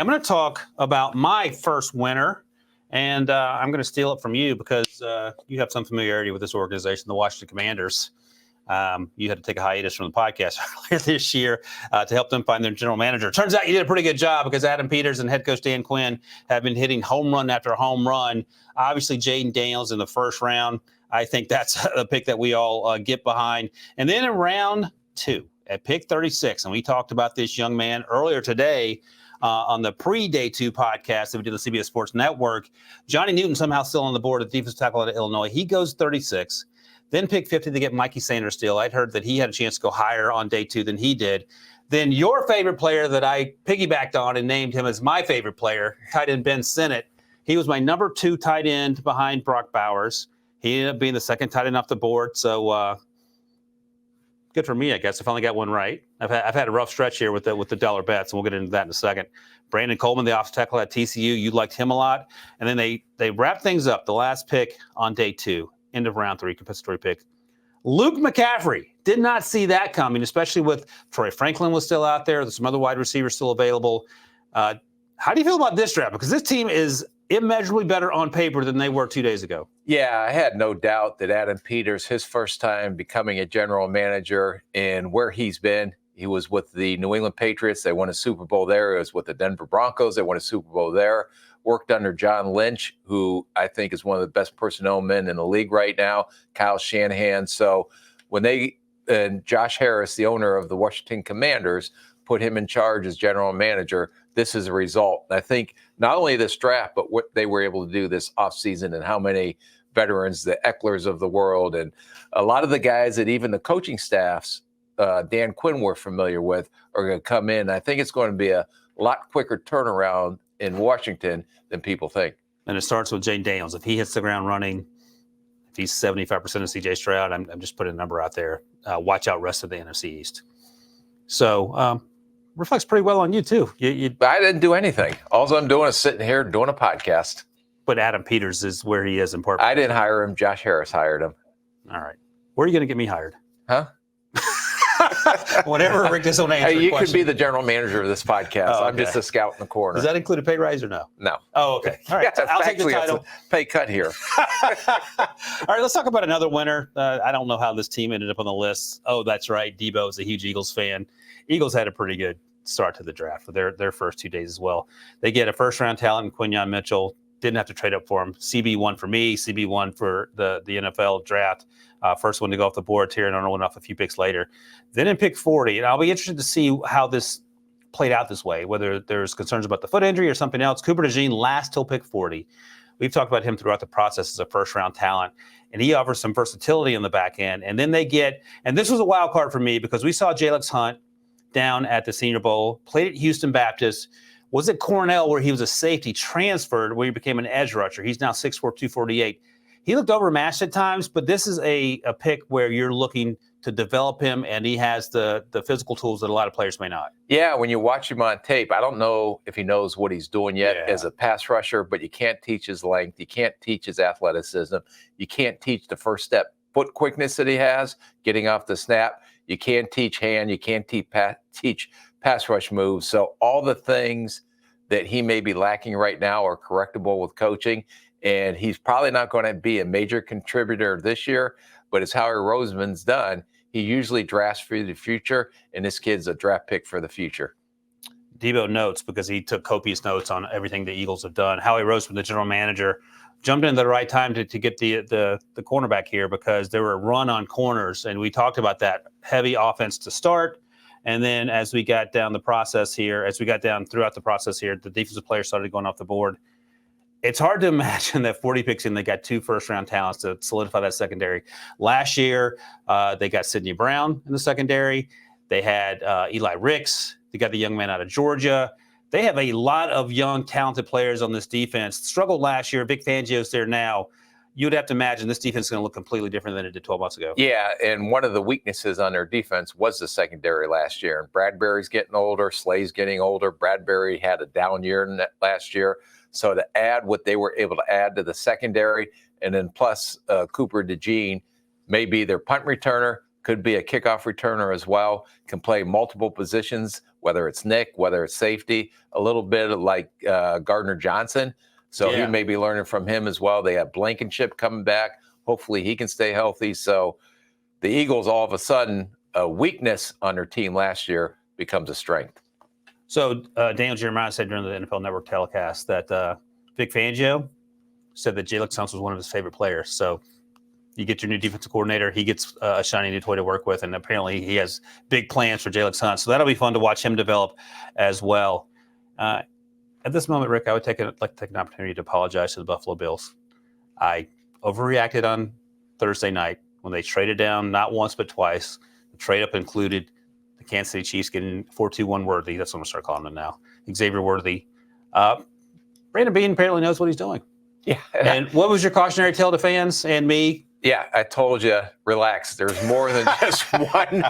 I'm going to talk about my first winner, and I'm going to steal it from you because you have some familiarity with this organization, the Washington Commanders. You had to take a hiatus from the podcast earlier this year to help them find their general manager. Turns out you did a pretty good job because Adam Peters and head coach Dan Quinn have been hitting home run after home run. Obviously, Jaden Daniels in the first round. I think that's a pick that we all get behind. And then in round 2 at pick 36, and we talked about this young man earlier today on the pre-Day 2 podcast that we did on the CBS Sports Network. Johnny Newton somehow still on the board at defensive tackle out of Illinois. He goes 36. Then pick 50 to get Mikey Sanders still. I'd heard that he had a chance to go higher on day 2 than he did. Then your favorite player that I piggybacked on and named him as my favorite player, tight end Ben Sinnott. He was my number 2 tight end behind Brock Bowers. He ended up being the second tight end off the board. So good for me, I guess. I finally got one right. I've had a rough stretch here with the dollar bets, and we'll get into that in a second. Brandon Coleman, the offensive tackle at TCU, you liked him a lot. And then they wrap things up, the last pick on day 2. End of round 3, compensatory pick. Luke McCaffrey. Did not see that coming, especially with Troy Franklin was still out there. There's some other wide receivers still available. How do you feel about this draft? Because this team is immeasurably better on paper than they were 2 days ago. Yeah, I had no doubt that Adam Peters, his first time becoming a general manager, and where he's been, he was with the New England Patriots. They won a Super Bowl there. He was with the Denver Broncos. They won a Super Bowl there. Worked under John Lynch, who I think is one of the best personnel men in the league right now, Kyle Shanahan. So when and Josh Harris, the owner of the Washington Commanders, put him in charge as general manager, this is a result. And I think not only this draft, but what they were able to do this offseason and how many veterans, the Ecklers of the world, and a lot of the guys that even the coaching staffs, Dan Quinn were familiar with, are going to come in. I think it's going to be a lot quicker turnaround in Washington than people think. And it starts with Jaden Daniels. If he hits the ground running, if he's 75% of CJ Stroud, I'm just putting a number out there. Watch out rest of the NFC East. So reflects pretty well on you, too. I didn't do anything. All I'm doing is sitting here doing a podcast. But Adam Peters is where he is in part. I didn't hire him. Josh Harris hired him. All right. Where are you going to get me hired? Huh? Whatever Rick does on answer. Hey, you could be the general manager of this podcast. Oh, okay. I'm just a scout in the corner. Does that include a pay rise or no? No. Oh, okay. All right. Yeah, I'll take the title. Pay cut here. All right, let's talk about another winner. I don't know how this team ended up on the list. Oh, that's right. Debo is a huge Eagles fan. Eagles had a pretty good start to the draft for their first 2 days as well. They get a first-round talent in Quinyon Mitchell. Didn't have to trade up for him. CB1 for me, CB1 for the NFL draft. First one to go off the board. Terry Arnold went off a few picks later. Then in pick 40, and I'll be interested to see how this played out this way, whether there's concerns about the foot injury or something else. Cooper DeJean last till pick 40. We've talked about him throughout the process as a first-round talent, and he offers some versatility in the back end. And then they get, and this was a wild card for me because we saw Jalex Hunt down at the Senior Bowl, played at Houston Baptist, was at Cornell where he was a safety, transferred where he became an edge rusher. He's now 6'4", 248. He looked overmatched at times, but this is a pick where you're looking to develop him, and he has the physical tools that a lot of players may not. Yeah, when you watch him on tape, I don't know if he knows what he's doing yet as a pass rusher, but you can't teach his length. You can't teach his athleticism. You can't teach the first step foot quickness that he has, getting off the snap. You can't teach hand. You can't teach pass rush moves. So all the things that he may be lacking right now are correctable with coaching. And he's probably not going to be a major contributor this year, but as Howie Roseman's done, he usually drafts for the future, and this kid's a draft pick for the future. Debo notes, because he took copious notes on everything the Eagles have done. Howie Roseman, the general manager, jumped in at the right time to get the cornerback here because there were a run on corners, and we talked about that heavy offense to start. And then as we got down throughout the process here, the defensive players started going off the board. It's hard to imagine that 40 picks in, they got 2 first-round talents to solidify that secondary. Last year, they got Sidney Brown in the secondary. They had Eli Ricks. They got the young man out of Georgia. They have a lot of young, talented players on this defense. Struggled last year. Vic Fangio's there now. You'd have to imagine this defense is going to look completely different than it did 12 months ago. Yeah, and one of the weaknesses on their defense was the secondary last year. And Bradbury's getting older. Slay's getting older. Bradbury had a down year last year. So to add what they were able to add to the secondary, and then plus Cooper DeJean may be their punt returner, could be a kickoff returner as well, can play multiple positions whether it's Nick, whether it's safety, a little bit like Gardner Johnson. So he may be learning from him as well. They have Blankenship coming back. Hopefully he can stay healthy. So the Eagles, all of a sudden, a weakness on their team last year becomes a strength. So Daniel Jeremiah said during the NFL Network telecast that Vic Fangio said that Jalen Hurts was one of his favorite players. So you get your new defensive coordinator. He gets a shiny new toy to work with, and apparently he has big plans for Jalen Hurts. So that'll be fun to watch him develop as well. At this moment, Rick, I would like to take an opportunity to apologize to the Buffalo Bills. I overreacted on Thursday night when they traded down not once but twice. The trade up included the Kansas City Chiefs getting 4-2-1 Worthy. That's what I'm going to start calling them now. Xavier Worthy. Brandon Beane apparently knows what he's doing. Yeah. And what was your cautionary tale to fans and me? Yeah, I told you, relax. There's more than just one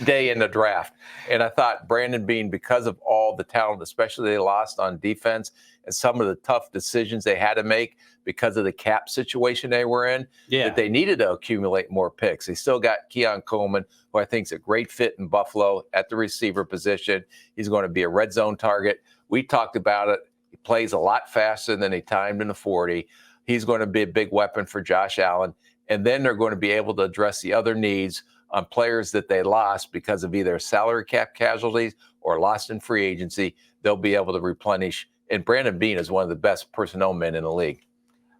day in the draft. And I thought Brandon Beane, because of all the talent, especially they lost on defense and some of the tough decisions they had to make because of the cap situation they were in, that they needed to accumulate more picks. They still got Keon Coleman, who I think is a great fit in Buffalo at the receiver position. He's going to be a red zone target. We talked about it. He plays a lot faster than he timed in the 40. He's going to be a big weapon for Josh Allen. And then they're going to be able to address the other needs on players that they lost because of either salary cap casualties or lost in free agency. They'll be able to replenish. And Brandon Beane is one of the best personnel men in the league.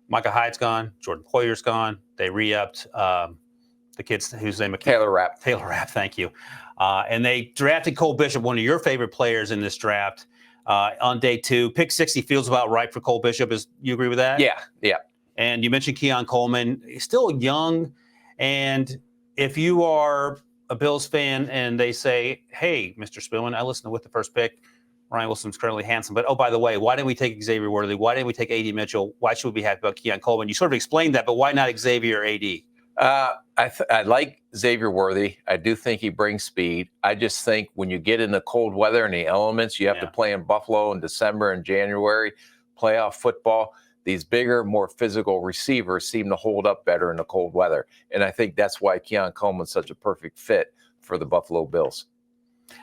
Micah Hyde's gone. Jordan Poyer's gone. They re-upped the kid's whose name? Taylor Rapp. Taylor Rapp, thank you. And they drafted Cole Bishop, one of your favorite players in this draft. On day 2, pick 60 feels about right for Cole Bishop. You agree with that? Yeah. And you mentioned Keon Coleman. He's still young. And if you are a Bills fan and they say, hey, Mr. Spillman, I listened to with the first pick. Ryan Wilson's currently handsome. But, oh, by the way, why didn't we take Xavier Worthy? Why didn't we take A.D. Mitchell? Why should we be happy about Keon Coleman? You sort of explained that, but why not Xavier or A.D.? I like Xavier Worthy. I do think he brings speed. I just think when you get in the cold weather and the elements, you have to play in Buffalo in December and January, playoff football. These bigger, more physical receivers seem to hold up better in the cold weather. And I think that's why Keon Coleman's such a perfect fit for the Buffalo Bills.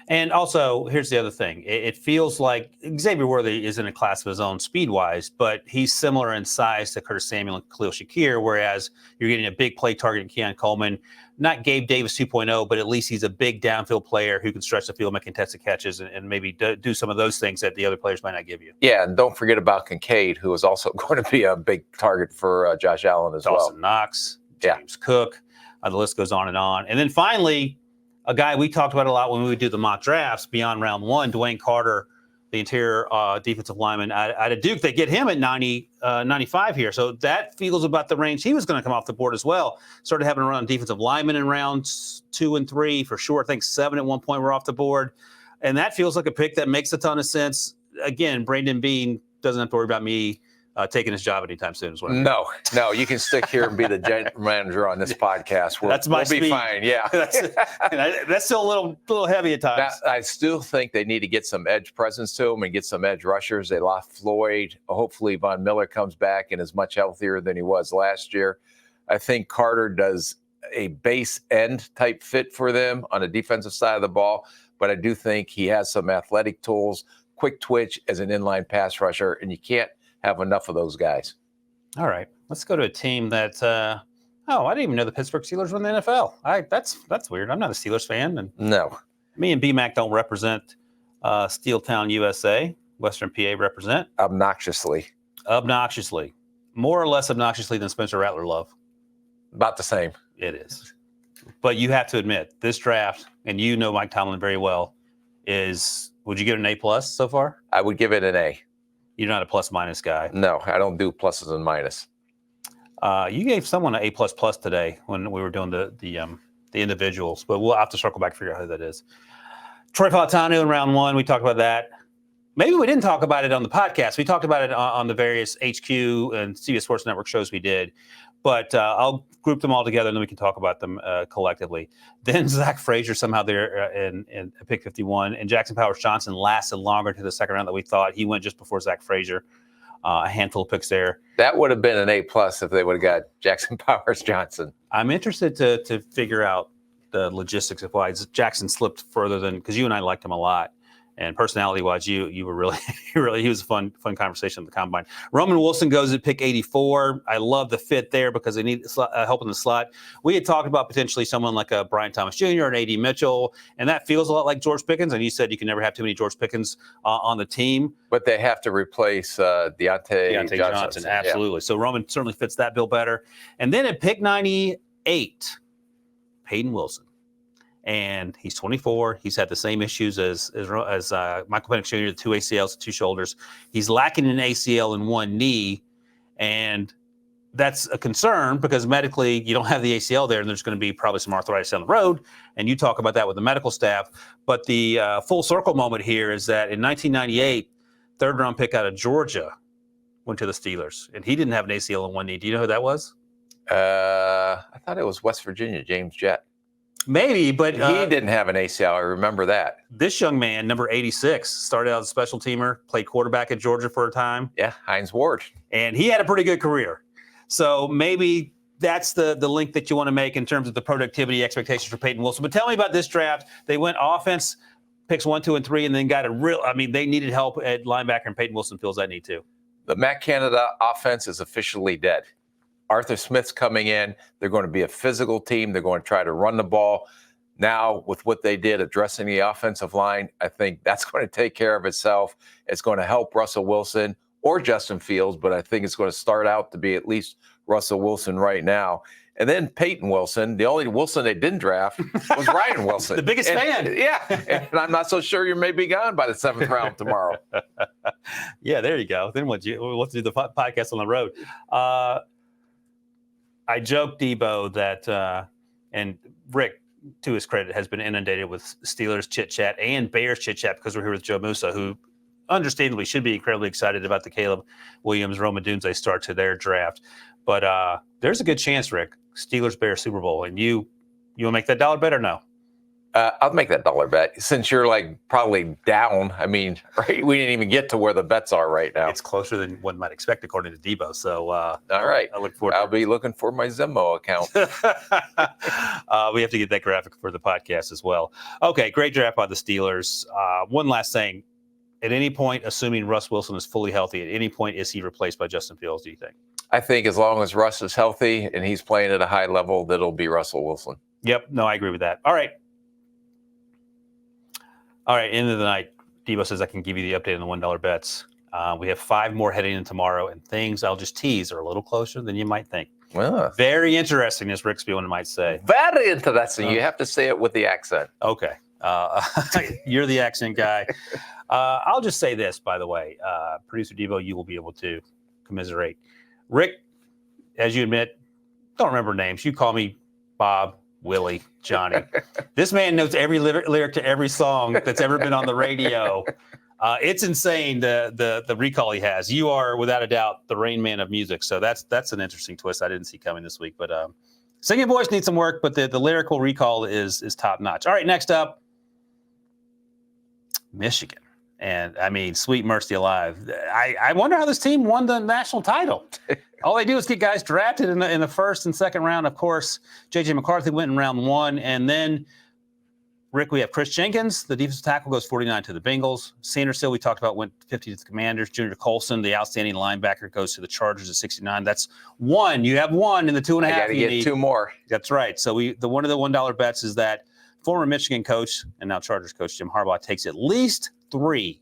And also, here's the other thing. It feels like Xavier Worthy is in a class of his own speed-wise, but he's similar in size to Curtis Samuel and Khalil Shakir, whereas you're getting a big play target in Keon Coleman. Not Gabe Davis 2.0, but at least he's a big downfield player who can stretch the field, make contested catches, and maybe do some of those things that the other players might not give you. Yeah, and don't forget about Kincaid, who is also going to be a big target for Josh Allen as well. Dawson Knox, James Cook, the list goes on. And then finally, a guy we talked about a lot when we would do the mock drafts beyond round 1, Dwayne Carter, the interior defensive lineman out of Duke. They get him at 95 here. So that feels about the range he was going to come off the board as well. Started having a run on defensive linemen in rounds 2 and 3 for sure. I think 7 at one point were off the board. And that feels like a pick that makes a ton of sense. Again, Brandon Beane doesn't have to worry about me taking his job anytime soon as well. No, you can stick here and be the general manager on this podcast. We'll be fine. Yeah, that's still a little heavy at times. I still think they need to get some edge presence to them and get some edge rushers. They lost Floyd. Hopefully, Von Miller comes back and is much healthier than he was last year. I think Carter does a base end type fit for them on the defensive side of the ball, but I do think he has some athletic tools, quick twitch as an inline pass rusher, and you can't have enough of those guys. All right, let's go to a team that. I didn't even know the Pittsburgh Steelers were in the NFL. That's weird. I'm not a Steelers fan, and no, me and BMAC don't represent Steeltown, USA. Western PA represent obnoxiously, more or less obnoxiously than Spencer Rattler Love. About the same. It is, but you have to admit this draft, and you know Mike Tomlin very well. Would you give it an A+ so far? I would give it an A. You're not a plus-minus guy. No, I don't do pluses and minus. You gave someone an A++ today when we were doing the individuals, but we'll have to circle back and figure out who that is. Troy Fautanu in round 1, we talked about that. Maybe we didn't talk about it on the podcast. We talked about it on the various HQ and CBS Sports Network shows we did, but I'll group them all together and then we can talk about them collectively. Then Zach Frazier somehow there in pick 51, and Jackson Powers Johnson lasted longer to the second round than we thought. He went just before Zach Frazier. A handful of picks there. That would have been an A+ if they would have got Jackson Powers Johnson. I'm interested to figure out the logistics of why Jackson slipped further than, because you and I liked him a lot. And personality-wise, you were really, he was a fun conversation at the combine. Roman Wilson goes at pick 84. I love the fit there because they need help in the slot. We had talked about potentially someone like a Brian Thomas Jr. and A.D. Mitchell, and that feels a lot like George Pickens. And you said you can never have too many George Pickens on the team. But they have to replace Deontay Johnson. Absolutely. Yeah. So Roman certainly fits that bill better. And then at pick 98, Peyton Wilson. And he's 24. He's had the same issues as Michael Penix Jr., the 2 ACLs, 2 shoulders. He's lacking an ACL in 1 knee, and that's a concern because medically you don't have the ACL there, and there's going to be probably some arthritis down the road, and you talk about that with the medical staff. But the full circle moment here is that in 1998, third-round pick out of Georgia went to the Steelers, and he didn't have an ACL in 1 knee. Do you know who that was? I thought it was West Virginia, James Jett. Maybe, but he didn't have an ACL. I remember that. This young man, number 86, started out as a special teamer, played quarterback at Georgia for a time. Yeah, Hines Ward. And he had a pretty good career. So maybe that's the link that you want to make in terms of the productivity expectations for Peyton Wilson. But tell me about this draft. They went offense, picks 1, 2, and 3, and then got they needed help at linebacker, and Peyton Wilson feels that need too. The Matt Canada offense is officially dead. Arthur Smith's coming in. They're going to be a physical team. They're going to try to run the ball. Now, with what they did addressing the offensive line, I think that's going to take care of itself. It's going to help Russell Wilson or Justin Fields, but I think it's going to start out to be at least Russell Wilson right now. And then Peyton Wilson, the only Wilson they didn't draft was Ryan Wilson. The biggest fan. Yeah, and I'm not so sure you may be gone by the 7th round tomorrow. Yeah, there you go. Then we'll do the podcast on the road. I joked, Debo, that and Rick, to his credit, has been inundated with Steelers chit-chat and Bears chit-chat because we're here with Joe Musa, who understandably should be incredibly excited about the Caleb Williams, Rome Odunze start to their draft. But there's a good chance, Rick, Steelers-Bears Super Bowl, and you want to make that dollar bet or no? I'll make that dollar bet since you're probably down. I mean, right? We didn't even get to where the bets are right now. It's closer than one might expect, according to Debo. So, all right. I look forward. I'll be looking for my Venmo account. We have to get that graphic for the podcast as well. Okay, great draft by the Steelers. One last thing: at any point, assuming Russ Wilson is fully healthy, at any point is he replaced by Justin Fields? Do you think? I think as long as Russ is healthy and he's playing at a high level, that'll be Russell Wilson. Yep. No, I agree with that. All right. End of the night. Debo says I can give you the update on the $1 bets. We have 5 more heading in tomorrow, and things I'll just tease are a little closer than you might think. Well, very interesting, as Rick Spielman might say. Very interesting. You have to say it with the accent. Okay. You're the accent guy. I'll just say this, by the way. Producer Debo, you will be able to commiserate. Rick, as you admit, don't remember names. You call me Bob, Willie, Johnny. This man knows every lyric to every song that's ever been on the radio. It's insane the recall he has. You are, without a doubt, the Rain Man of music. So that's an interesting twist I didn't see coming this week. But singing voice needs some work, but the lyrical recall is top notch. All right, next up, Michigan. And, I mean, sweet mercy alive. I wonder how this team won the national title. All they do is get guys drafted in the first and second round. Of course, J.J. McCarthy went in round 1. And then, Rick, we have Chris Jenkins. The defensive tackle goes 49 to the Bengals. Sandersill, we talked about, went 50 to the Commanders. Junior Colson, the outstanding linebacker, goes to the Chargers at 69. That's 1. You have 1 in the 2.5. I got to get 2 more. That's right. So one of the $1 bets is that former Michigan coach and now Chargers coach Jim Harbaugh takes at least 3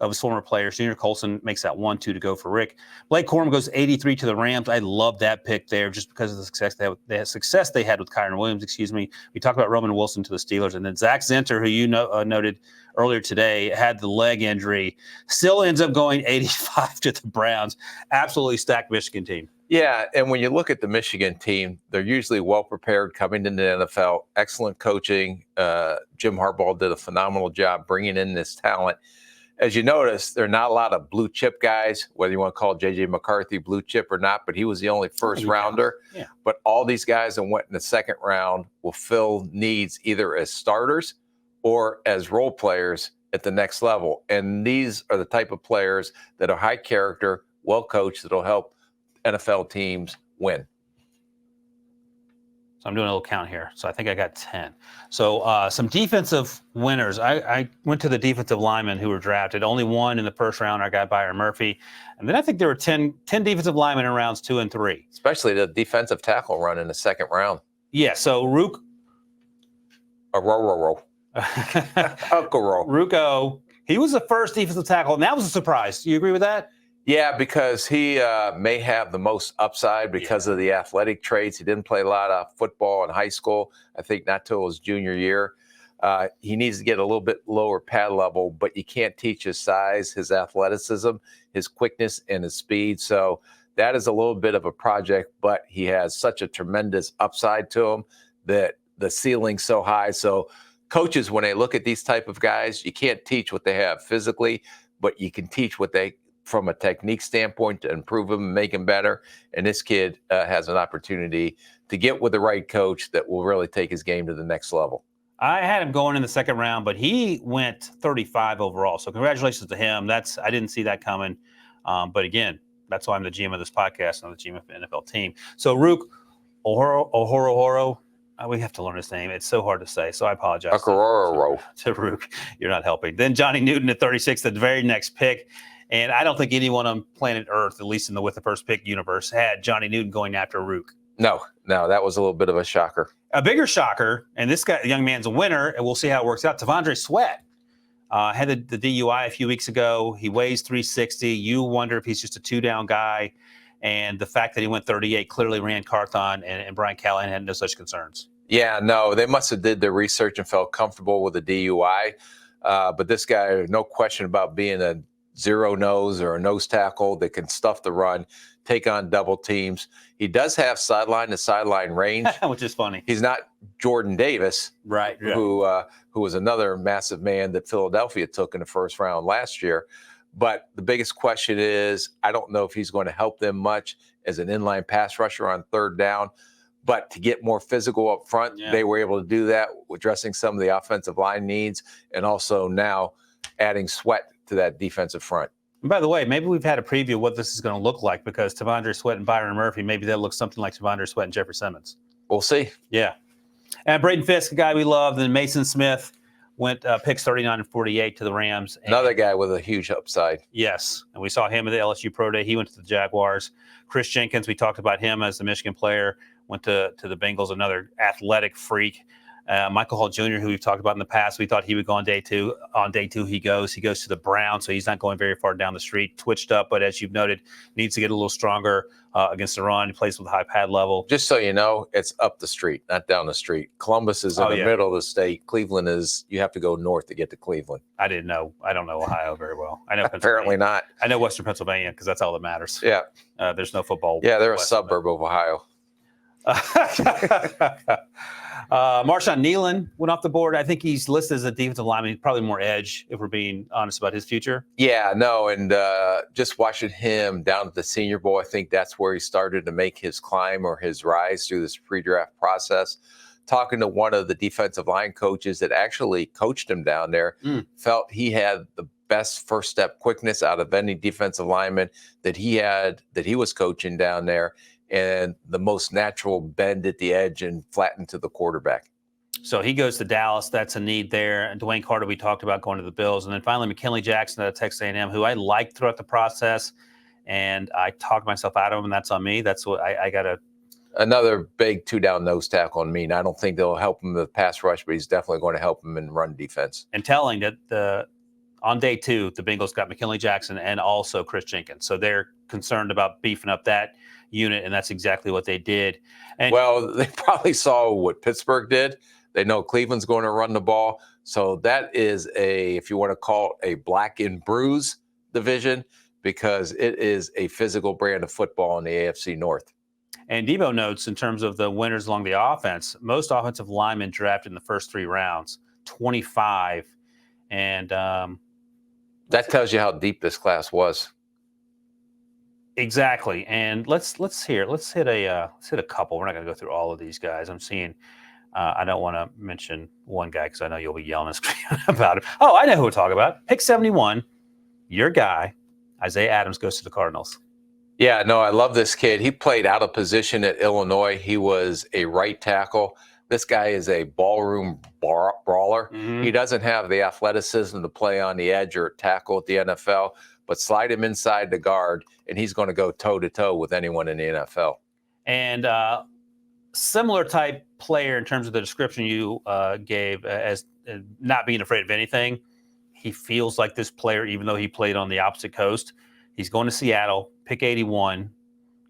of his former players. Junior Colson makes that 1-2 to go for Rick. Blake Corum goes 83 to the Rams. I love that pick there just because of the success they had with Kyron Williams. We talked about Roman Wilson to the Steelers. And then Zach Zinter, who you noted earlier today, had the leg injury, still ends up going 85 to the Browns. Absolutely stacked Michigan team. Yeah, and when you look at the Michigan team, they're usually well-prepared coming into the NFL. Excellent coaching. Jim Harbaugh did a phenomenal job bringing in this talent. As you notice, there are not a lot of blue-chip guys, whether you want to call J.J. McCarthy blue-chip or not, but he was the only first-rounder. Yeah. But all these guys that went in the second round will fill needs either as starters or as role players at the next level. And these are the type of players that are high character, well-coached, that will help NFL teams win. So I'm doing a little count here. So I think I got 10. So some defensive winners. I went to the defensive linemen who were drafted. Only one in the first round, our guy Byron Murphy. And then I think there were 10 defensive linemen in rounds 2 and 3. Especially the defensive tackle run in the second round. Yeah, so Rook. Ruko, he was the first defensive tackle, and that was a surprise. Do you agree with that? Yeah, because he may have the most upside because of the athletic traits. He didn't play a lot of football in high school, I think not till his junior year. He needs to get a little bit lower pad level, but you can't teach his size, his athleticism, his quickness, and his speed. So that is a little bit of a project, but he has such a tremendous upside to him that the ceiling's so high. So coaches, when they look at these type of guys, you can't teach what they have physically, but you can teach what they from a technique standpoint to improve him and make him better. And this kid has an opportunity to get with the right coach that will really take his game to the next level. I had him going in the second round, but he went 35 overall. So congratulations to him. I didn't see that coming. But again, that's why I'm the GM of this podcast and I'm the GM of the NFL team. So Rook Ohoro, we have to learn his name. It's so hard to say, so I apologize to Rook. You're not helping. Then Johnny Newton at 36, the very next pick. And I don't think anyone on planet Earth, at least in the with the first pick universe, had Johnny Newton going after Rook. No, that was a little bit of a shocker. A bigger shocker, and this guy, young man's a winner, and we'll see how it works out. T'Vondre Sweat had the DUI a few weeks ago. He weighs 360. You wonder if he's just a two-down guy. And the fact that he went 38 clearly ran Carthon and Brian Callahan had no such concerns. Yeah, no, they must have did their research and felt comfortable with the DUI. But this guy, no question about being a zero nose or a nose tackle that can stuff the run, take on double teams. He does have sideline to sideline range, which is funny. He's not Jordan Davis, right? Who was another massive man that Philadelphia took in the first round last year. But the biggest question is, I don't know if he's going to help them much as an inline pass rusher on third down. But to get more physical up front, they were able to do that, addressing some of the offensive line needs, and also now adding Sweat to that defensive front. And by the way, maybe we've had a preview of what this is going to look like because T'Vondre Sweat and Byron Murphy, maybe they'll look something like T'Vondre Sweat and Jeffrey Simmons. We'll see. Yeah. And Braden Fisk, a guy we love, then Mason Smith went picks 39 and 48 to the Rams. Another guy with a huge upside. Yes. And we saw him at the LSU Pro Day. He went to the Jaguars. Chris Jenkins, we talked about him as the Michigan player, went to the Bengals, another athletic freak. Michael Hall Jr., who we've talked about in the past, we thought he would go on day two. On day two, he goes to the Browns, so he's not going very far down the street. Twitched up, but as you've noted, needs to get a little stronger against the run. He plays with a high pad level. Just so you know, it's up the street, not down the street. Columbus is in the middle of the state. Cleveland is, you have to go north to get to Cleveland. I didn't know. I don't know Ohio very well. I know Apparently not. I know Western Pennsylvania because that's all that matters. Yeah. There's no football. Yeah, they're a suburb of Ohio. Marshawn Nealon went off the board. I think he's listed as a defensive lineman, probably more edge, if we're being honest about his future. Yeah, no, and just watching him down at the Senior Bowl, I think that's where he started to make his climb or his rise through this pre-draft process. Talking to one of the defensive line coaches that actually coached him down there, felt he had the best first step quickness out of any defensive lineman that he was coaching down there, and the most natural bend at the edge and flatten to the quarterback. So he goes to Dallas. That's a need there. And Dwayne Carter, we talked about going to the Bills. And then finally, McKinley Jackson at Texas A&M, who I liked throughout the process. And I talked myself out of him, and that's on me. That's what I got to. Another big two-down nose tackle on me. And I don't think they'll help him in the pass rush, but he's definitely going to help him in run defense. And telling that on day two, the Bengals got McKinley Jackson and also Chris Jenkins. So they're concerned about beefing up that unit, and that's exactly what they did. And well, they probably saw what Pittsburgh did. They know Cleveland's going to run the ball. So that is if you want to call it a black and bruise division, because it is a physical brand of football in the AFC North. And Debo notes, in terms of the winners along the offense, most offensive linemen drafted in the first 3 rounds, 25. And that tells you how deep this class was. Exactly. And let's hit a couple. We're not going to go through all of these guys. I'm seeing. I don't want to mention one guy because I know you'll be yelling and screaming about it. Oh, I know who we'll talk about. Pick 71. Your guy, Isaiah Adams, goes to the Cardinals. Yeah, no, I love this kid. He played out of position at Illinois. He was a right tackle. This guy is a ballroom brawler. He doesn't have the athleticism to play on the edge or tackle at the NFL, but slide him inside the guard, and he's going to go toe-to-toe with anyone in the NFL. And similar type player in terms of the description you gave as not being afraid of anything. He feels like this player, even though he played on the opposite coast. He's going to Seattle, pick 81,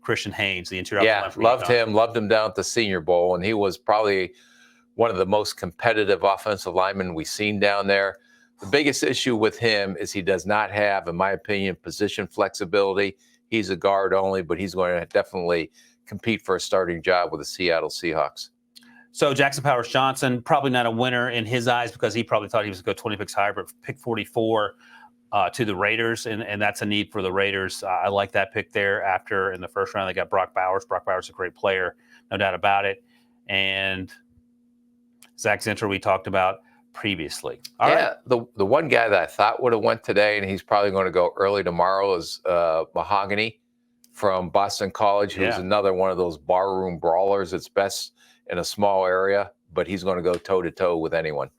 Christian Haynes, the interior. Yeah, loved him down at the Senior Bowl, and he was probably one of the most competitive offensive linemen we've seen down there. The biggest issue with him is he does not have, in my opinion, position flexibility. He's a guard only, but he's going to definitely compete for a starting job with the Seattle Seahawks. So Jackson Powers Johnson, probably not a winner in his eyes because he probably thought he was going to go 20 picks higher, but pick 44 to the Raiders, and that's a need for the Raiders. I like that pick there. After in the first round, they got Brock Bowers. Brock Bowers is a great player, no doubt about it. And Zach Zinter we talked about previously. All right. The one guy that I thought would have went today, and he's probably going to go early tomorrow, is Mahogany from Boston College, who's another one of those barroom brawlers. It's best in a small area, but he's going to go toe-to-toe with anyone.